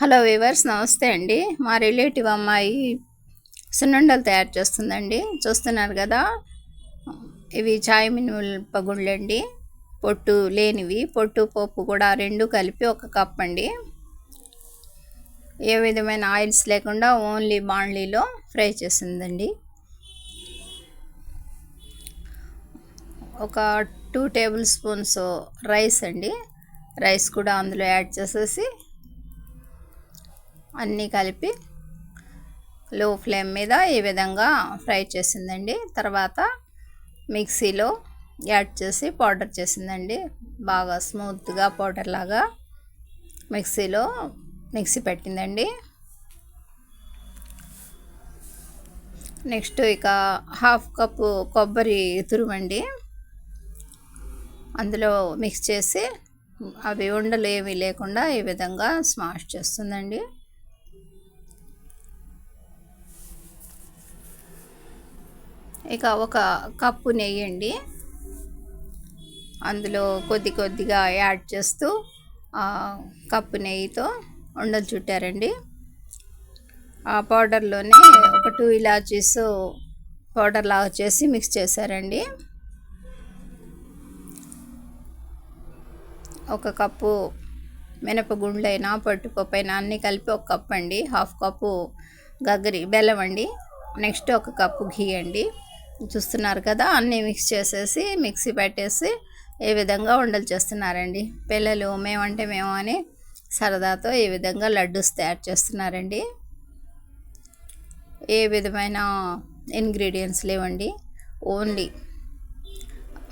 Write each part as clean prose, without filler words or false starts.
Hello weavers, నమస్తే అండి. మా రిలేటివ్ అమ్మాయి సున్నుండలు తయారు చేస్తుందండి. చూస్తున్నారు కదా, ఇవి చాయ్ మినపగుళ్ళండి. పొట్టు లేనివి, పొట్టు పప్పు కూడా రెండు కలిపి 1 కప్ అండి. ఏ విధమైన ఆయిల్స్ లేకుండా ఓన్లీ బాండ్లీలో ఫ్రై చేసిందండి. ఒక 2 టేబుల్ స్పూన్స్ రైస్ అండి. రైస్ కూడా అందులో యాడ్ చేసేసి అన్నీ కలిపి లో ఫ్లేమ్ మీద ఈ విధంగా ఫ్రై చేసిందండి. తర్వాత మిక్సీలో యాడ్ చేసి పౌడర్ చేసిందండి. బాగా స్మూత్గా పౌడర్ లాగా మిక్సీ పెట్టిందండి. నెక్స్ట్ ఇక 1/2 కప్పు కొబ్బరి తురుమండి అందులో మిక్స్ చేసి అవి ఉండలు ఏమీ లేకుండా ఈ విధంగా స్మాష్ చేస్తుందండి. ఇక 1 కప్పు నెయ్యి అండి, అందులో కొద్దిగా యాడ్ చేస్తూ కప్పు నెయ్యితో ఉండలు చుట్టారండి. ఆ పౌడర్లోనే ఒక 2 ఇలాచీస్ పౌడర్ లాగా చేసి మిక్స్ చేశారండి. 1 కప్పు మినపగుండ్లైనా పట్టుపప్పు అయినా అన్నీ కలిపి 1 కప్ అండి. 1/2 కప్పు బెల్లం అండి. నెక్స్ట్ 1 కప్పు ఘీ అండి. చూస్తున్నారు కదా, అన్నీ మిక్స్ చేసేసి మిక్సీ పెట్టేసి ఏ విధంగా ఉండలు చేస్తున్నారండి. పిల్లలు మేమంటే మేము అని సరదాతో ఈ విధంగా లడ్డూస్ తయారు చేస్తున్నారండి. ఏ విధమైన ఇంగ్రీడియంట్స్ లేవండి, ఓన్లీ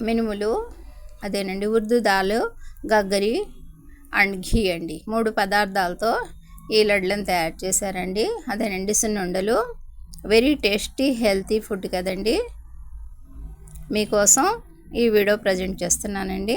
మినుములు, అదేనండి ఉర్దు దాల్, గగ్గరి అండ్ ఘీ అండి. 3 పదార్థాలతో ఈ లడ్లను తయారు చేశారండి. అదేనండి సున్నుండలు. వెరీ టేస్టీ హెల్తీ ఫుడ్ కదండి. మీకోసం ఈ వీడియో ప్రజెంట్ చేస్తున్నానండి.